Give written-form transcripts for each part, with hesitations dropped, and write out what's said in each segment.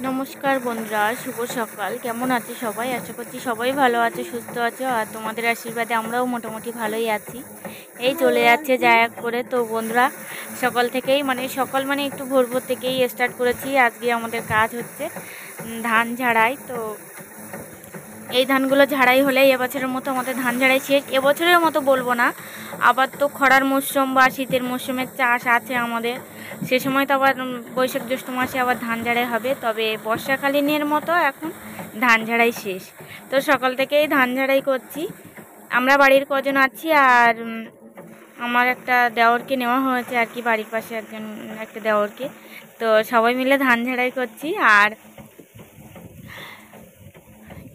নমস্কার বন্ধুরা, শুভ সকাল। কেমন আছে সবাই? আশা করছি সবাই ভালো আছে, সুস্থ আছো। আর তোমাদের আশীর্বাদে আমরাও মোটামুটি ভালোই আছি। এই চলে যাচ্ছে যা এক করে। তো বন্ধুরা, সকাল থেকেই সকাল একটু ভোর ভোর থেকেই স্টার্ট করেছি। আজকে আমাদের কাজ হচ্ছে ধান ঝাড়াই। তো এই ধানগুলো ঝাড়াই হলে এবছরের মতো আমাদের ধান ঝাড়াই শেষ। এবছরের মতো বলবো না, আবার তো খরার মরশুম বা শীতের মরশুমের চাষ আছে আমাদের। সে সময় তো আবার বৈশাখ জ্যৈষ্ঠ মাসে আবার ধান ঝাড়াই হবে। তবে বর্ষাকালীনের মতো এখন ধান ঝাড়াই শেষ। তো সকাল থেকেই ধান ঝাড়াই করছি। আমরা বাড়ির কজন আছি, আর আমার একটা দেওরকে নেওয়া হয়েছে আর কি, বাড়ির পাশে একটা দেওরকে। তো সবাই মিলে ধান ঝাড়াই করছি। আর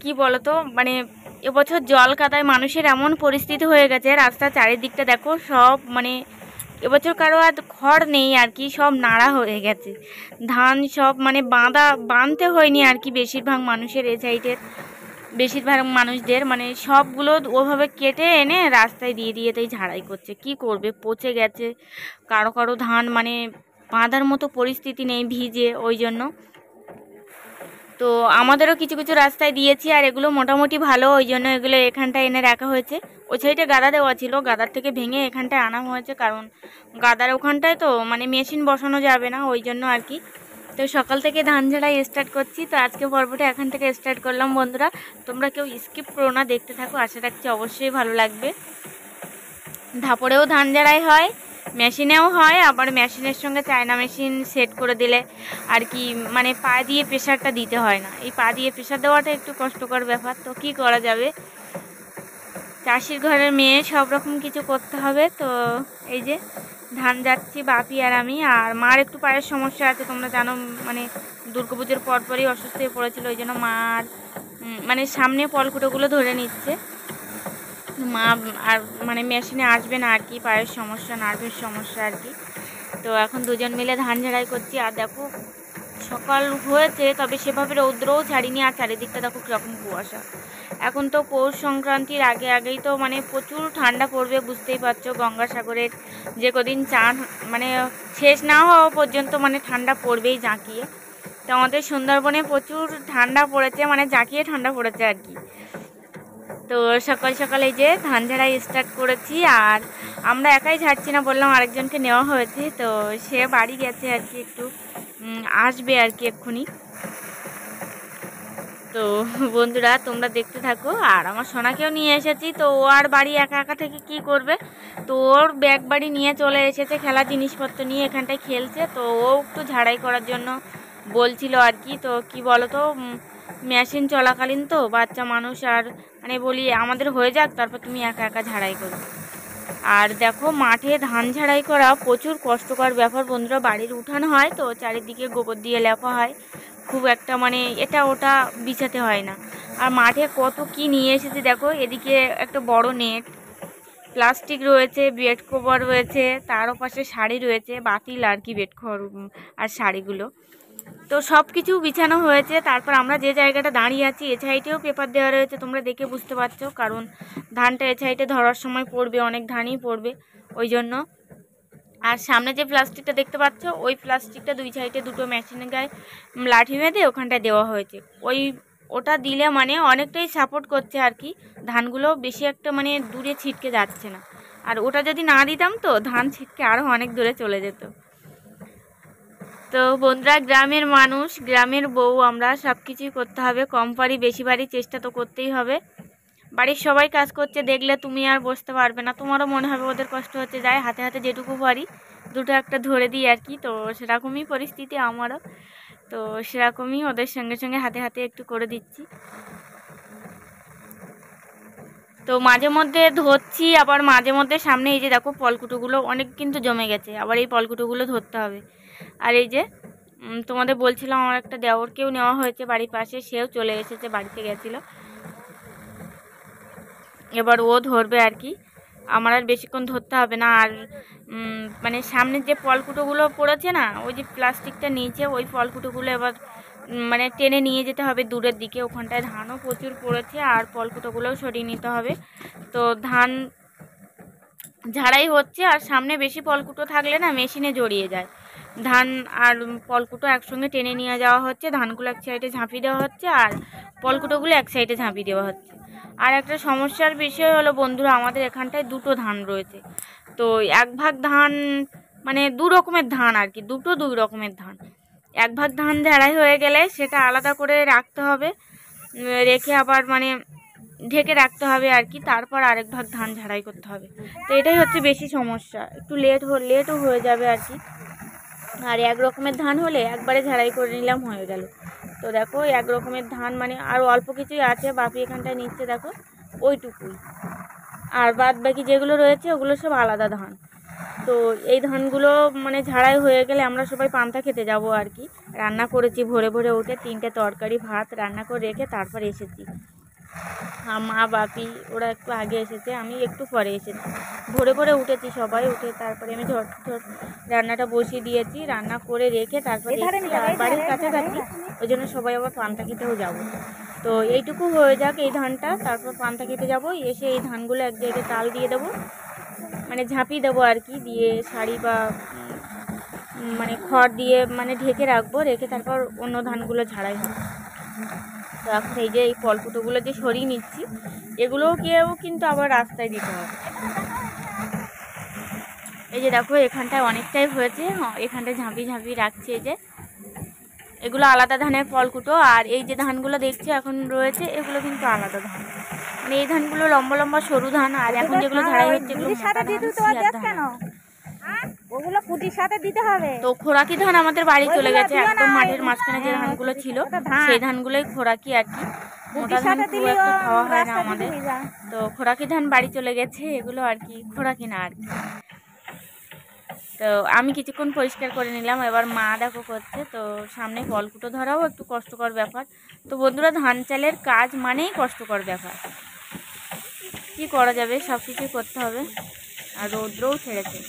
কি বলতো, এবছর জল কাদায় মানুষের এমন পরিস্থিতি হয়ে গেছে, রাস্তার চারিদিকটা দেখো সব এবছর কারো আর খড় নেই আর কি, সব নাড়া হয়ে গেছে। ধান সব বাঁধতে হয়নি আর কি, বেশিরভাগ মানুষের এই সাইডের বেশিরভাগ মানুষদের সবগুলো ওভাবে কেটে এনে রাস্তায় দিয়ে দিয়ে তাই ঝাড়াই করছে। কি করবে, পচে গেছে। কারো কারো ধান বাঁধার মতো পরিস্থিতি নেই, ভিজে, ওই জন্য। তো আমাদেরও কিছু কিছু রাস্তায় দিয়েছি, আর এগুলো মোটামুটি ভালো, ওই জন্য এগুলো এখানটায় এনে রাখা হয়েছে। ওই সাইডে গাদা দেওয়া ছিল, গাদার থেকে ভেঙে এখানটায় আনা হয়েছে, কারণ গাদার ওখানটায় তো মেশিন বসানো যাবে না, ওই জন্য আর কি। তো সকাল থেকে ধান ঝাড়াই স্টার্ট করছি। তো আজকে পর্বটা এখান থেকে স্টার্ট করলাম বন্ধুরা। তোমরা কেউ স্কিপ করো না, দেখতে থাকো, আশা রাখছি অবশ্যই ভালো লাগবে। ধাপড়েও ধান ঝাড়াই হয়, মেশিনেও হয়, আবার মেশিনের সঙ্গে চায়না মেশিন সেট করে দিলে আর কি পা দিয়ে প্রেশারটা দিতে হয় না। এই পা দিয়ে প্রেশার দেওয়াটা একটু কষ্টকর ব্যাপার, তো কি করা যাবে, চাষির ঘরের মেয়ে, সব রকম কিছু করতে হবে। তো এই যে ধান যাচ্ছি বাপি আর আমি। আর মার একটু পায়ের সমস্যা আছে, তোমরা জানো, দুর্গাপুজোর পরপরই অসুস্থ হয়ে পড়েছিল, ওই জন্য মার সামনে পলকুটোগুলো ধরে নিচ্ছে। মা আর মেশিনে আসবে না আর কি, পায়ের সমস্যা, নার্ভের সমস্যা আর কি। তো এখন দুজন মিলে ধান ঝাড়াই করছি। আর দেখো সকাল হয়েছে, তবে সেভাবে রৌদ্রও ছাড়িনি, আর চারিদিকটা দেখো কীরকম কুয়াশা। এখন তো পৌষ সংক্রান্তির আগেই তো প্রচুর ঠান্ডা পড়বে, বুঝতেই পারছো। গঙ্গাসাগরের যে কদিন চান শেষ না হওয়া পর্যন্ত ঠান্ডা পড়বেই জাঁকিয়ে। তো আমাদের সুন্দরবনে প্রচুর ঠান্ডা পড়েছে, জাঁকিয়ে ঠান্ডা পড়েছে আর কি। তো সকাল সকাল এই যে ধান ঝাড়াই স্টার্ট করেছি। আর আমরা একাই ঝাড়ছি না, বললাম আরেকজনকে নেওয়া হয়েছে, তো সে বাড়ি গেছে আর কি, একটু আসবে আর কি এক্ষুনি। তো বন্ধুরা, তোমরা দেখতে থাকো। আর আমার সোনাকেও নিয়ে এসেছি, তো ও আর বাড়ি একা একা থেকে কি করবে, তো ওর ব্যাগ বাড়ি নিয়ে চলে এসেছে, খেলার জিনিসপত্র নিয়ে এখানটায় খেলছে। তো ও একটু ঝাড়াই করার জন্য বলছিল আর কি। তো কি বলো তো, মেশিন চলাকালীন তো বাচ্চা মানুষ, আর বলি আমাদের হয়ে যাক, তারপর তুমি একা একা ঝাড়াই করো। আর দেখো মাঠে ধান ঝাড়াই করা প্রচুর কষ্টকর ব্যাপার বন্ধুরা। বাড়ির উঠান হয় তো, চারিদিকে গোবর দিয়ে লেপা হয়, খুব একটা এটা ওটা বিছাতে হয় না। আর মাঠে কত কি নিয়ে এসেছে দেখো, এদিকে একটা বড় নেট, প্লাস্টিক রয়েছে, বেড কভার রয়েছে, তারও পাশে শাড়ি রয়েছে, বাতিল আর কি, বেড কভার আর শাড়িগুলো। তো সব কিছু বিছানো হয়েছে। তারপর আমরা যে জায়গাটা দাঁড়িয়ে আছি, এ সাইডেও পেপার দেওয়া রয়েছে, তোমরা দেখে বুঝতে পারছো, কারণ ধানটা এ সাইডে ধরার সময় পড়বে, অনেক ধানই পড়বে, ওই জন্য। আর সামনে যে প্লাস্টিকটা দেখতে পাচ্ছ, ওই প্লাস্টিকটা দুই সাইডে দুটো মেশিনের গায়ে লাঠি বেঁধে ওখানটায় দেওয়া হয়েছে। ওটা দিলে অনেকটাই সাপোর্ট করছে আর কি, ধানগুলো বেশি একটা দূরে ছিটকে যাচ্ছে না। আর ওটা যদি না দিতাম তো ধান ছিটকে আরও অনেক দূরে চলে যেত। তো বন্ধুরা, গ্রামের মানুষ, গ্রামের বউ, আমরা সব কিছুই করতে হবে, কম পারি বেশি পারি, চেষ্টা তো করতেই হবে। বাড়ির সবাই কাজ করছে দেখলে তুমি আর বসতে পারবে না, তোমারও মনে হবে ওদের কষ্ট হচ্ছে, যায় হাতে হাতে যেটুকু পারি দুটো একটা ধরে দিই আর কি। তো সেরকমই পরিস্থিতি আমারও, তো সেরকমই ওদের সঙ্গে সঙ্গে হাতে হাতে একটু করে দিচ্ছি। তো মাঝে মধ্যে ধরছি, আবার মাঝে মধ্যে সামনে এই যে দেখো পলকুটোগুলো অনেক কিন্তু জমে গেছে, আবার এই পলকুটোগুলো ধরতে হবে। আর এই যে তোমাদের বলছিলাম, আমার একটা দেওরকেও নেওয়া হয়েছে বাড়ির পাশে, সেও চলে এসেছে, বাড়িতে গেছিলো, এবার ও ধরবে আর কি। আমার আর বেশিক্ষণ ধরতে হবে না। আর সামনের যে ফলকুটোগুলো পড়েছে না, ওই যে প্লাস্টিকটা নিচে, ওই ফলকুটোগুলো এবার টেনে নিয়ে যেতে হবে দূরের দিকে, ওখানটায় ধানও প্রচুর পড়েছে, আর ফলকুটোগুলোও সরিয়ে নিতে হবে। তো ধান ঝাড়াই হচ্ছে, আর সামনে বেশি ফলকুটো থাকলে না মেশিনে জড়িয়ে যায়, ধান আর পলকুটো একসঙ্গে টেনে নিয়ে যাওয়া হচ্ছে, ধানগুলো এক সাইডে ঝাঁপিয়ে দেওয়া হচ্ছে আর পলকুটোগুলো এক সাইডে ঝাঁপিয়ে দেওয়া হচ্ছে। আর একটা সমস্যার বিষয় হলো বন্ধুরা, আমাদের এখানটায় দুটো ধান রয়েছে। তো এক ভাগ ধান মানে দু রকমের ধান আর কি, দুই রকমের ধান। এক ভাগ ধান ঝাড়াই হয়ে গেলে সেটা আলাদা করে রাখতে হবে, রেখে আবার মানে ঢেকে রাখতে হবে আর কি, তারপর আরেক ভাগ ধান ঝাড়াই করতে হবে। তো এটাই হচ্ছে বেশি সমস্যা, একটু লেটও হয়ে যাবে আর কি। আর এক রকমের ধান হলে একবারে ঝাড়াই করে নিলাম, হয়ে গেল। তো দেখো এক রকমের ধান মানে আরও অল্প কিছুই আছে, বাপি এখানটায় নিচ্ছে দেখো ওইটুকুই, আর বাদ বাকি যেগুলো রয়েছে ওগুলো সব আলাদা ধান। তো এই ধানগুলো মানে ঝাড়াই হয়ে গেলে আমরা সবাই পান্তা খেতে যাব আর কি। রান্না করেছি ভোরে ভোরে উঠে, 3টে তরকারি ভাত রান্না করে রেখে তারপর এসেছি। মা বাপি ওরা একটু আগে এসেছে, আমি একটু পরে এসেছি। ভোরে ভোরে উঠেছি সবাই, উঠে তারপরে আমি ঝট রান্নাটা বসিয়ে দিয়েছি, রান্না করে রেখে তারপরে বাড়ির কাছাকাছি, ওই জন্য সবাই আবার পান্তা খেতেও যাব। তো এইটুকু হয়ে যাক এই ধানটা, তারপর পান্তা খেতে যাব। এসে এই ধানগুলো এক জায়গায় তাল দিয়ে দেবো, মানে ঝাঁপিয়ে দেবো আর কি, দিয়ে শাড়ি বা মানে খড় দিয়ে মানে ঢেকে রাখবো, রেখে তারপর অন্য ধানগুলো ঝাড়াই হবে। তো এখন এই যে এই পলকুটোগুলো যে সরিয়ে নিচ্ছি, এগুলোও কিন্তু আবার রাস্তায় দিতে হবে। এই যে দেখো এখানটায় অনেকটাই হয়েছে, এখানটায় ঝাঁপিয়ে রাখছি। এই যে এগুলো আলাদা ধানের পলকুটো, আর এই যে ধানগুলো দেখছি এখন রয়েছে এগুলো কিন্তু আলাদা ধান, মানে এই ধানগুলো লম্বা লম্বা সরু ধান, আর এখন যেগুলো ঝাড়াই হচ্ছে এগুলো ওগুলো কুটির সাথে দিতে হবে। তো খোরাকি ধান আমাদের বাড়ি চলে গেছে, একদম মাঠের মাঝখানে যে ধানগুলো ছিল সেই ধানগুলোই খোরাকি আর কি, মোটা ধান খুব একটা খাওয়া হয় না আমাদের। তো খোরাকি ধান বাড়ি চলে গেছে, এগুলো আর কি খোরাকি না আর কি। তো আমি কিছুক্ষণ পরিষ্কার করে নিলাম, এবার মা দেখো করছে। তো সামনে পলকুটো ধরাও একটু কষ্টকর ব্যাপার। তো বন্ধুরা ধান চালের কাজ মানেই কষ্টকর ব্যাপার, কি করা যাবে, সব কিছুই করতে হবে। আর রৌদ্রও ছেড়েছে।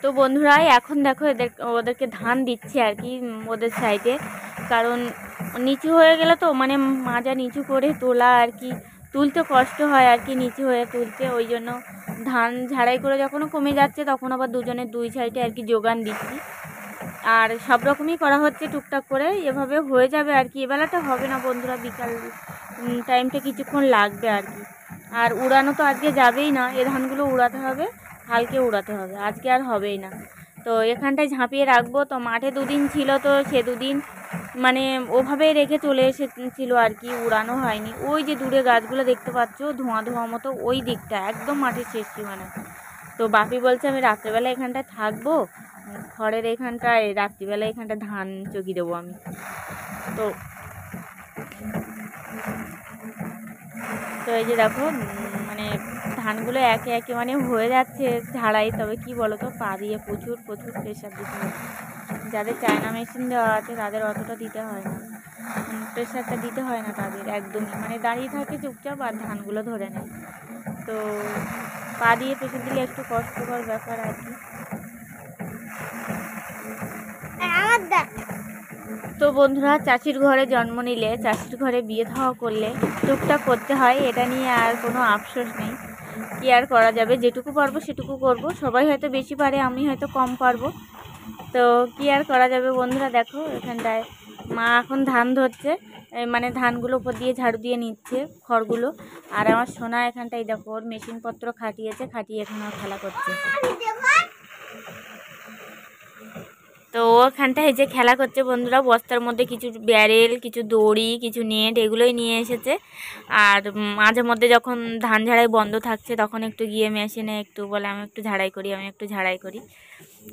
তো বন্ধুরা এখন দেখো ওদেরকে ধান দিচ্ছি আর কি ওদের সাইডে, কারণ নিচু হয়ে গেলে তো মানে মাজা নিচু করে তোলা আর কি, তুলতে কষ্ট হয় আর কি নিচু হয়ে তুলতে, ওই জন্য ধান ঝাড়াই করে যখন কমে যাচ্ছে তখন আবার দুজনের দুই সাইডে আর কি যোগান দিচ্ছি। আর সব রকমই করা হচ্ছে টুকটাক করে, এভাবে হয়ে যাবে আর কি। এবেলাটা হবে না বন্ধুরা, বিকাল টাইমটা কিছুক্ষণ লাগবে আর কি। আর উড়ানো তো আজকে যাবেই না, এ ধানগুলো উড়াতে হবে, কালকে উড়াতে হবে, আজকে আর হবেই না। তো এখানটায় ঝাঁপিয়ে রাখবো। তো মাঠে দুদিন ছিল, তো সে দুদিন মানে ওভাবেই রেখে চলে এসেছিল আর কি, উড়ানো হয়নি। ওই যে দূরে গাছগুলো দেখতে পাচ্ছ ধোঁয়া ধোঁয়া মতো, ওই দিকটা একদম মাঠের শেষ সীমানা। তো বাপি বলছে আমি রাত্রেবেলা এখানটায় থাকবো, খড়ের এখানটায় রাত্রিবেলা এখানটা ধান চকি দেবো আমি। তো তো এই যে দেখো মানে ধানগুলো একে একে মানে হয়ে যাচ্ছে ঝাড়াই, তবে কি বলো তো পা দিয়ে প্রচুর প্রেশার দিতে হয়। যাদের চায়না মেশিন দেওয়া আছে তাদের অতটা দিতে হয় না, প্রেশারটা দিতে হয় না তাদের একদমই, মানে দাঁড়িয়ে থাকে চুপচাপ আর ধানগুলো ধরে নেয়। তো পা দিয়ে প্রেশার দিলে একটু কষ্টকর ব্যাপার আর কি। তো বন্ধুরা চাষির ঘরে জন্ম নিলে, চাষির ঘরে বিয়ে থাওয়া করলে টুকটাক করতে হয়, এটা নিয়ে আর কোনো আফসোস নেই। কি আর করা যাবে, যেটুকু পারবো সেটুকু করব। সবাই হয়তো বেশি পারে, আমি হয়তো কম পারবো, তো কি আর করা যাবে। বন্ধুরা দেখো এখানটায় মা এখন ধান ধরছে, মানে ধানগুলো উপর দিয়ে ঝাড়ু দিয়ে নিচ্ছে খড়গুলো। আর আমার সোনা এখানটায় দেখো ওর মেশিনপত্র খাটিয়ে এখানে খেলা করছে। তো ওখানটায় যে খেলা করছে বন্ধুরা, বস্তার মধ্যে কিছু ব্যারেল, কিছু দড়ি, কিছু নেট এগুলোই নিয়ে এসেছে। আর মাঝে মধ্যে যখন ধান ঝাড়াই বন্ধ থাকছে তখন একটু গিয়ে মেশিনে একটু বলে আমি একটু ঝাড়াই করি, আমি একটু ঝাড়াই করি।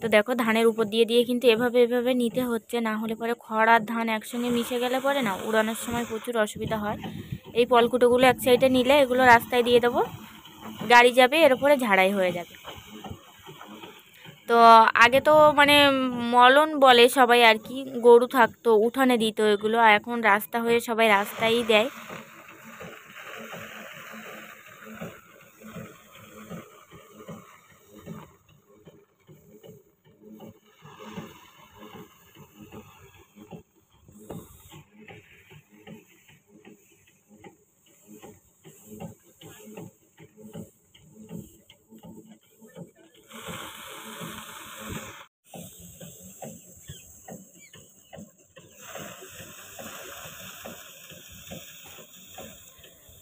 তো দেখো ধানের উপর দিয়ে দিয়ে কিন্তু এভাবে এভাবে নিতে হচ্ছে, না হলে পরে খড় আর ধান একসঙ্গে মিশে গেলে পরে না উড়ানোর সময় প্রচুর অসুবিধা হয়। এই পলকুটোগুলো এক সাইডে নিলে এগুলো রাস্তায় দিয়ে দেবো, গাড়ি যাবে, এর উপরে ঝাড়াই হয়ে যাবে। তো আগে তো মানে মলন বলে সবাই আর কি, গরু থাকতো উঠানে দিত এগুলো, আর এখন রাস্তা হয়ে সবাই রাস্তায় দেয়।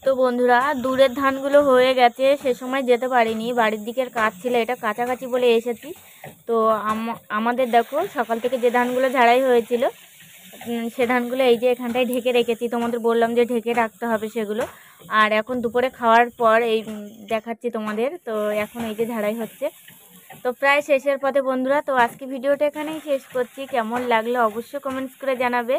তো বন্ধুরা দূরের ধানগুলো হয়ে গেছে, সে সময় যেতে পারিনি, বাড়ির দিকের কাজ ছিল, এটা কাছাকাছি বলে এসেছি। তো আমাদের দেখো সকাল থেকে যে ধানগুলো ঝাড়াই হয়েছিল সে ধানগুলো এই যে এখানটায় ঢেকে রেখেছি, তোমাদের বললাম যে ঢেকে রাখতে হবে সেগুলো। আর এখন দুপুরে খাওয়ার পর এই দেখাচ্ছি তোমাদের। তো এখন এই যে ঝাড়াই হচ্ছে, তো প্রায় শেষের পথে বন্ধুরা। তো আজকে ভিডিওটা এখানেই শেষ করছি। কেমন লাগলো অবশ্যই কমেন্টস করে জানাবে,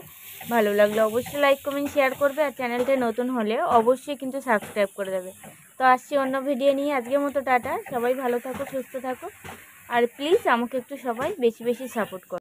ভালো লাগলে অবশ্যই লাইক কমেন্ট শেয়ার করবে, আর চ্যানেলটা নতুন হলে অবশ্যই কিন্তু সাবস্ক্রাইব করে দেবে। তো আসছি অন্য ভিডিও নিয়ে, আজকের মতো টাটা, সবাই ভালো থাকো, সুস্থ থাকো, আর প্লিজ আমাকে একটু সবাই বেশি বেশি সাপোর্ট করো।